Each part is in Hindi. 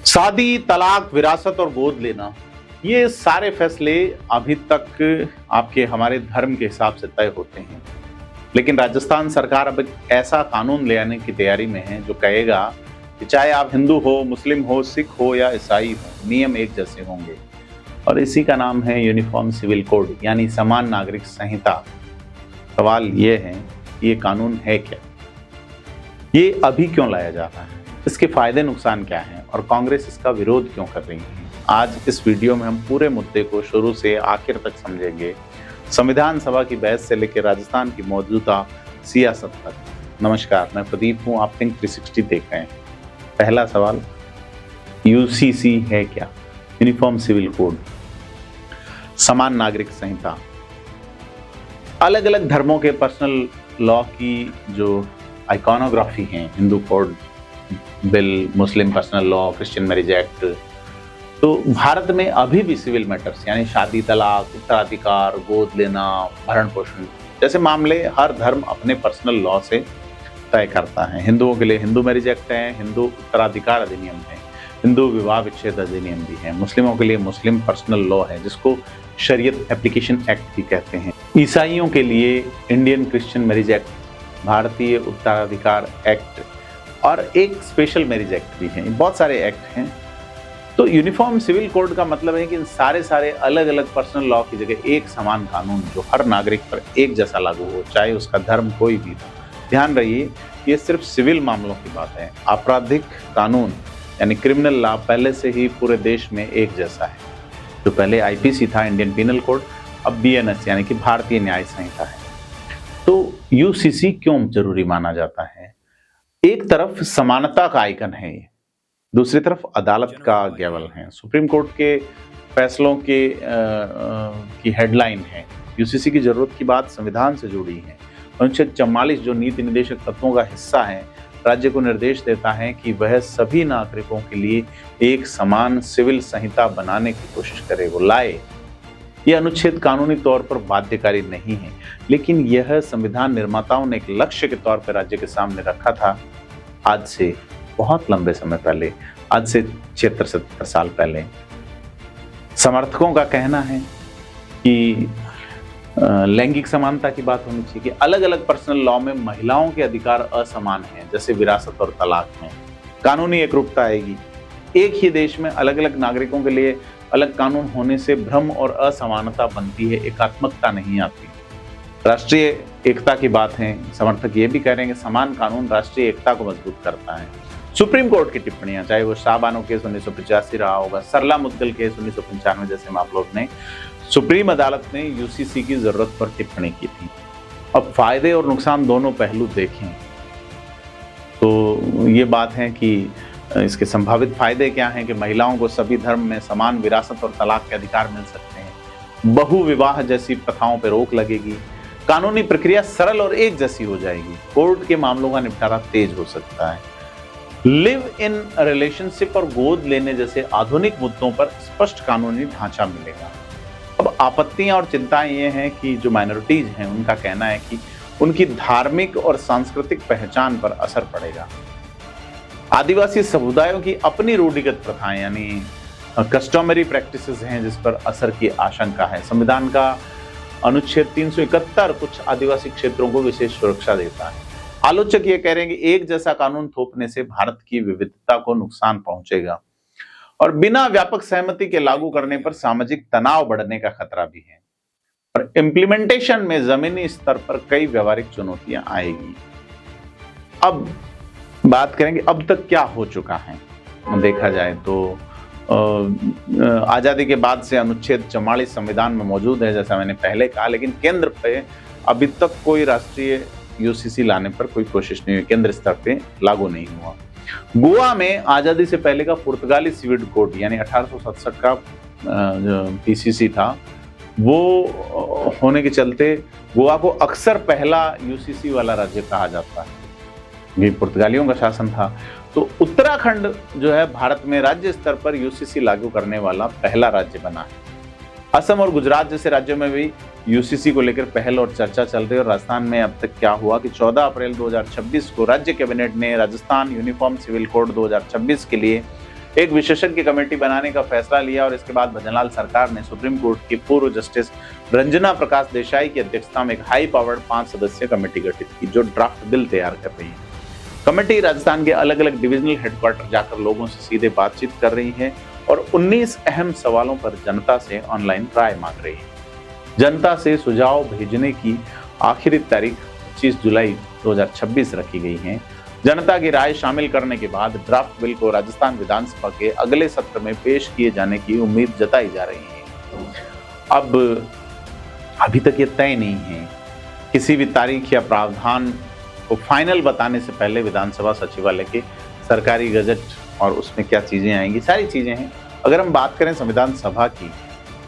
शादी, तलाक, विरासत और गोद लेना, ये सारे फैसले अभी तक आपके हमारे धर्म के हिसाब से तय होते हैं। लेकिन राजस्थान सरकार अब एक ऐसा कानून ले आने की तैयारी में है जो कहेगा कि चाहे आप हिंदू हो, मुस्लिम हो, सिख हो या ईसाई हो, नियम एक जैसे होंगे। और इसी का नाम है यूनिफॉर्म सिविल कोड, यानी समान नागरिक संहिता। सवाल ये है कि ये कानून है क्या? ये अभी क्यों लाया जा रहा है? इसके फायदे नुकसान क्या हैं और कांग्रेस इसका विरोध क्यों कर रही है? आज इस वीडियो में हम पूरे मुद्दे को शुरू से आखिर तक समझेंगे, संविधान सभा की बहस से लेकर राजस्थान की मौजूदा सियासत तक। नमस्कार, मैं प्रदीप हूं, आप थिंक 360 देख रहे हैं। पहला सवाल, यूसीसी है क्या? यूनिफॉर्म सिविल कोड, समान नागरिक संहिता। अलग अलग धर्मों के पर्सनल लॉ की जो आइकॉनोग्राफी है, Hindu code bill, Muslim personal law, Christian marriage act, तो भारत में अभी भी सिविल मैटर्स यानी शादी, तलाक, उत्तराधिकार, गोद लेना, भरण पोषण जैसे मामले हर धर्म अपने पर्सनल लॉ से तय करता है। हिंदुओं के लिए हिंदू मैरिज एक्ट है, हिंदू उत्तराधिकार अधिनियम है, हिंदू विवाह विच्छेद अधिनियम भी है। मुस्लिमों के लिए मुस्लिम पर्सनल लॉ है जिसको शरीयत एप्लीकेशन एक्ट भी कहते हैं। ईसाइयों के लिए इंडियन क्रिश्चियन मैरिज एक्ट, भारतीय उत्तराधिकार एक्ट और एक स्पेशल मैरिज एक्ट भी है। बहुत सारे एक्ट हैं। तो यूनिफॉर्म सिविल कोड का मतलब है कि इन सारे अलग अलग पर्सनल लॉ की जगह एक समान कानून जो हर नागरिक पर एक जैसा लागू हो, चाहे उसका धर्म कोई भी हो। ध्यान रहिए, ये सिर्फ सिविल मामलों की बात है। आपराधिक कानून यानी क्रिमिनल लॉ पहले से ही पूरे देश में एक जैसा है। जो पहले आईपीसी था, इंडियन पिनल कोड, अब बीएनएस यानी कि भारतीय न्याय संहिता है। तो यूसीसी क्यों जरूरी माना जाता है? एक तरफ समानता का आइकन है ये, दूसरी तरफ अदालत का गैवल है। सुप्रीम कोर्ट के फैसलों की हेडलाइन है। यूसीसी की जरूरत की बात संविधान से जुड़ी है। अनुच्छेद 44 जो नीति निर्देशक तत्वों का हिस्सा है, राज्य को निर्देश देता है कि वह सभी नागरिकों के लिए एक समान सिविल संहिता बनाने की कोशिश करे, वो लाए। यह अनुच्छेद कानूनी तौर पर बाध्यकारी नहीं है, लेकिन यह संविधान निर्माताओं ने एक लक्ष्य के तौर पर राज्य के सामने रखा था। आज से बहुत लंबे समय पहले, आज से 76-77 साल पहले। समर्थकों का कहना है कि लैंगिक समानता की बात होनी चाहिए, कि अलग अलग पर्सनल लॉ में महिलाओं के अधिकार असमान हैं, जैसे विरासत और तलाक में। कानूनी एकरूपता आएगी। एक ही देश में अलग अलग नागरिकों के लिए अलग कानून होने से भ्रम और असमानता बनती है, एकात्मकता नहीं आती। राष्ट्रीय एकता की बात है। समर्थक ये भी कह रहे हैं कि समान कानून राष्ट्रीय एकता को मजबूत करता है। सुप्रीम कोर्ट की टिप्पणियां, चाहे वो शाहबानो केस 1985 रहा होगा, सरला मुद्गल केस 1995 जैसे मामलों में सुप्रीम अदालत ने यूसीसी की जरूरत पर टिप्पणी की थी। अब फायदे और नुकसान दोनों पहलू देखें तो ये बात है कि इसके संभावित फायदे क्या हैं कि महिलाओं को सभी धर्म में समान विरासत और तलाक के अधिकार मिल सकते हैं। बहु विवाह जैसी प्रथाओं पर रोक लगेगी। कानूनी प्रक्रिया सरल और एक जैसी हो जाएगी। कोर्ट के मामलों का निपटारा तेज हो सकता है। लिव इन रिलेशनशिप और गोद लेने जैसे आधुनिक मुद्दों पर स्पष्ट कानूनी ढांचा मिलेगा। अब आपत्तियां और चिंताएं ये हैं कि जो माइनॉरिटीज हैं उनका कहना है कि उनकी धार्मिक और सांस्कृतिक पहचान पर असर पड़ेगा। आदिवासी समुदायों की अपनी रूढ़िगत प्रथाएं यानी कस्टमरी प्रैक्टिसेस हैं जिस पर असर की आशंका है। संविधान का अनुच्छेद 371 कुछ आदिवासी क्षेत्रों को विशेष सुरक्षा देता है। आलोचक ये कह रहे हैं कि एक जैसा कानून थोपने से भारत की विविधता को नुकसान पहुंचेगा और बिना व्यापक सहमति के लागू करने पर सामाजिक तनाव बढ़ने का खतरा भी है और इम्प्लीमेंटेशन में जमीनी स्तर पर कई व्यवहारिक चुनौतियां आएगी। अब बात करेंगे अब तक क्या हो चुका है। देखा जाए तो आजादी के बाद से अनुच्छेद 44 संविधान में मौजूद है, जैसा मैंने पहले कहा, लेकिन केंद्र पे अभी तक कोई राष्ट्रीय यूसीसी लाने पर कोई कोशिश नहीं हुई, केंद्र स्तर पे लागू नहीं हुआ। गोवा में आजादी से पहले का पुर्तगाली सिविल कोड यानी 1867 का पीसीसी था, वो होने के चलते गोवा को अक्सर पहला यूसीसी वाला राज्य कहा जाता है। ये पुर्तगालियों का शासन था। तो उत्तराखंड जो है भारत में राज्य स्तर पर यूसीसी लागू करने वाला पहला राज्य बना है। असम और गुजरात जैसे राज्यों में भी यूसीसी को लेकर पहल और चर्चा चल रही है। और राजस्थान में अब तक क्या हुआ कि 14 अप्रैल 2026 को राज्य कैबिनेट ने राजस्थान यूनिफॉर्म सिविल कोड 2026 के लिए एक विशेषज्ञ कमेटी बनाने का फैसला लिया और इसके बाद भजनलाल सरकार ने सुप्रीम कोर्ट की पूर्व जस्टिस रंजना प्रकाश देसाई की अध्यक्षता में एक हाई पावर्ड 5 सदस्यीय कमेटी गठित की, जो ड्राफ्ट बिल तैयार कर रही है। कमेटी राजस्थान के अलग अलग डिविजनल हेडक्वार्टर जाकर लोगों से सीधे बातचीत कर रही है और 19 अहम सवालों पर जनता से ऑनलाइन राय मांग रही है। जनता से सुझाव भेजने की आखिरी तारीख 25 जुलाई 2026 रखी गई है। जनता की राय शामिल करने के बाद ड्राफ्ट बिल को राजस्थान विधानसभा के अगले सत्र में पेश किए जाने की उम्मीद जताई जा रही है। अब अभी तक ये तय नहीं है, किसी भी तारीख या प्रावधान को फाइनल बताने से पहले विधानसभा सचिवालय के सरकारी गजट और उसमें क्या चीजें आएंगी, सारी चीजें हैं। अगर हम बात करें संविधान सभा की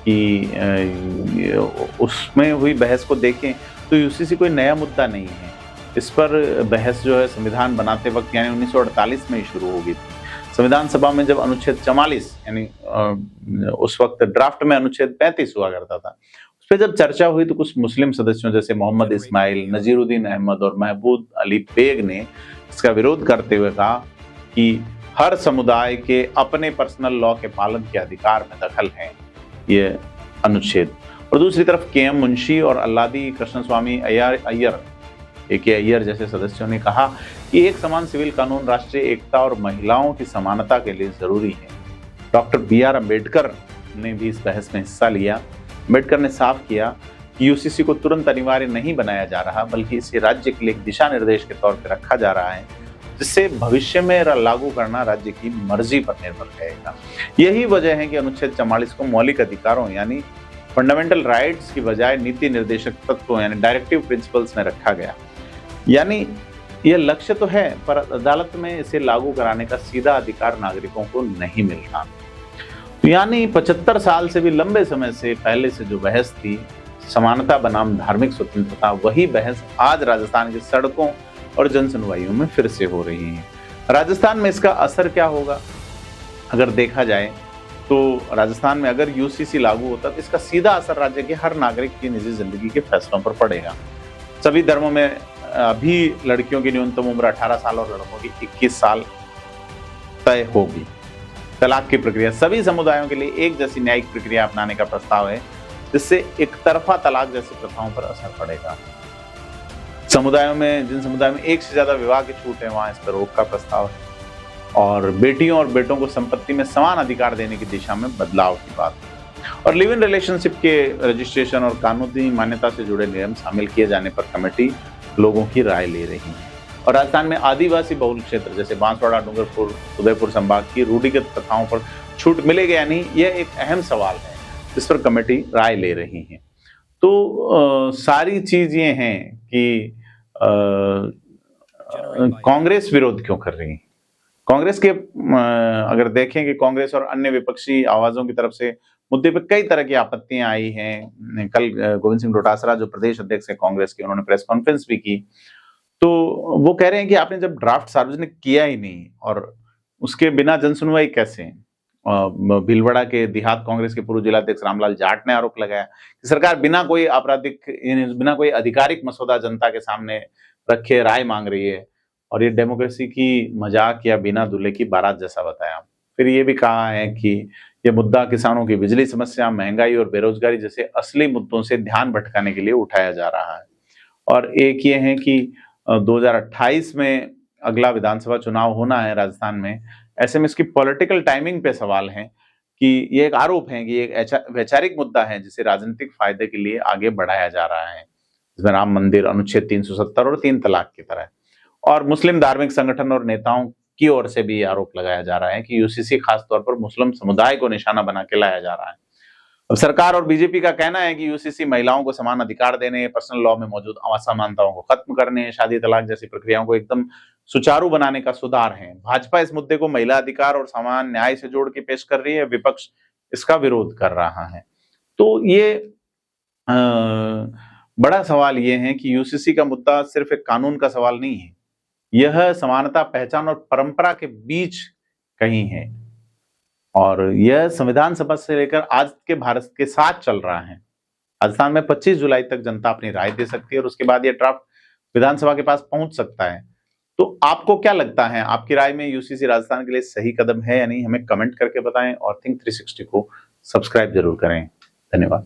कि उसमें हुई बहस को देखें तो यूसीसी कोई नया मुद्दा नहीं है। इस पर बहस जो है संविधान बनाते वक्त यानी 1948 में ही शुरू हो गई थी। संविधान सभा में जब अनुच्छेद 44 यानी उस वक्त ड्राफ्ट में अनुच्छेद 35 हुआ करता था, उस पर जब चर्चा हुई तो कुछ मुस्लिम सदस्यों जैसे मोहम्मद इस्माइल, नजीरुद्दीन अहमद और महबूब अली बेग ने इसका विरोध करते हुए कहा कि हर समुदाय के अपने पर्सनल लॉ के पालन के अधिकार में दखल है ये अनुच्छेद। और दूसरी तरफ के.एम. मुंशी और अल्लादी कृष्णस्वामी अय्यर ए.के. अय्यर जैसे सदस्यों ने कहा कि एक समान सिविल कानून राष्ट्रीय एकता और महिलाओं की समानता के लिए जरूरी है। Doctor B R. अम्बेडकर ने भी इस बहस में हिस्सा लिया। अम्बेडकर ने साफ किया कि यूसीसी को तुरंत अनिवार्य नहीं बनाया जा रहा, बल्कि इसे राज्य के लिए एक दिशा निर्देश के तौर पर रखा जा रहा है, जिससे भविष्य में लागू करना राज्य की मर्जी पर निर्भर रहेगा। यही वजह है कि अनुच्छेद 44 को मौलिक अधिकारों यानी फंडामेंटल राइट्स की बजाय नीति निर्देशक तत्वों यानी डायरेक्टिव प्रिंसिपल्स में रखा गया। यानी यह लक्ष्य तो है, पर अदालत में इसे लागू कराने का सीधा अधिकार नागरिकों को नहीं मिल रहा। तो यानी 75 साल से भी लंबे समय से पहले से जो बहस थी समानता बनाम धार्मिक स्वतंत्रता, वही बहस आज राजस्थान की सड़कों और जन सुनवाइयों में फिर से हो रही है। राजस्थान में इसका असर क्या होगा अगर देखा जाए तो राजस्थान में अगर यूसीसी लागू होता तो इसका सीधा असर राज्य के हर नागरिक की निजी जिंदगी के फैसलों पर पड़ेगा। सभी धर्मों में अभी लड़कियों की न्यूनतम उम्र 18 साल और लड़कों की 21 साल तय होगी। तलाक की प्रक्रिया सभी समुदायों के लिए एक जैसी न्यायिक प्रक्रिया अपनाने का प्रस्ताव है, जिससे एक तरफा तलाक जैसी प्रथाओं पर असर पड़ेगा। समुदायों में जिन समुदायों में एक से ज्यादा विवाह की छूट है वहां इस पर रोक का प्रस्ताव है और बेटियों और बेटों को संपत्ति में समान अधिकार देने की दिशा में बदलाव की बात है। और लिव इन रिलेशनशिप के रजिस्ट्रेशन और कानूनी मान्यता से जुड़े नियम शामिल किए जाने पर कमेटी लोगों की राय ले रही है। और राजस्थान में आदिवासी बहुल क्षेत्र जैसे बांसवाड़ा, डूंगरपुर, उदयपुर संभाग की रूढ़िगत प्रथाओं पर छूट मिलेगी या नहीं, यह एक अहम सवाल है जिस पर कमेटी राय ले रही है। तो सारी चीज ये हैं कि कांग्रेस विरोध क्यों कर रही है। कांग्रेस के अगर देखें कि कांग्रेस और अन्य विपक्षी आवाजों की तरफ से मुद्दे पर कई तरह की आपत्तियां आई हैं। कल गोविंद सिंह डोटासरा जो प्रदेश अध्यक्ष है कांग्रेस के, उन्होंने प्रेस कॉन्फ्रेंस भी की, तो वो कह रहे हैं कि आपने जब ड्राफ्ट सार्वजनिक किया ही नहीं और उसके बिना जनसुनवाई कैसे। भीलवाड़ा के देहात कांग्रेस के पूर्व जिलाध्यक्ष रामलाल जाट ने आरोप लगाया कि सरकार बिना कोई बिना कोई आधिकारिक मसौदा जनता के सामने रखे राय मांग रही है और ये डेमोक्रेसी की मजाक या बिना दूल्हे की बारात जैसा बताया। फिर ये भी कहा है कि ये मुद्दा किसानों की बिजली समस्या, महंगाई और बेरोजगारी जैसे असली मुद्दों से ध्यान भटकाने के लिए उठाया जा रहा है। और एक ये है कि 2028 में अगला विधानसभा चुनाव होना है राजस्थान में। ऐसे में इसकी पॉलिटिकल टाइमिंग पे सवाल है कि ये एक आरोप है कि एक वैचारिक मुद्दा है जिसे राजनीतिक फायदे के लिए आगे बढ़ाया जा रहा है, जिसमें राम मंदिर, अनुच्छेद 370 और 3 तलाक की तरह। और मुस्लिम धार्मिक संगठन और नेताओं की ओर से भी आरोप लगाया जा रहा है कि यूसीसी खास तौर पर मुस्लिम समुदाय को निशाना बना के लाया जा रहा है। अब सरकार और बीजेपी का कहना है कि यूसीसी महिलाओं को समान अधिकार देने, पर्सनल लॉ में मौजूद असमानताओं को खत्म करने, शादी तलाक जैसी प्रक्रियाओं को एकदम सुचारू बनाने का सुधार है। भाजपा इस मुद्दे को महिला अधिकार और समान न्याय से जोड़ के पेश कर रही है, विपक्ष इसका विरोध कर रहा है। तो ये बड़ा सवाल ये है कि यूसीसी का मुद्दा सिर्फ एक कानून का सवाल नहीं है, यह समानता, पहचान और परंपरा के बीच कहीं है और यह संविधान सभा से लेकर आज के भारत के साथ चल रहा है। राजस्थान में 25 जुलाई तक जनता अपनी राय दे सकती है और उसके बाद यह ड्राफ्ट विधानसभा के पास पहुंच सकता है। तो तो आपको क्या लगता है, आपकी राय में यूसीसी राजस्थान के लिए सही कदम है या नहीं, हमें कमेंट करके बताएं और थिंक 360 को सब्सक्राइब जरूर करें। धन्यवाद।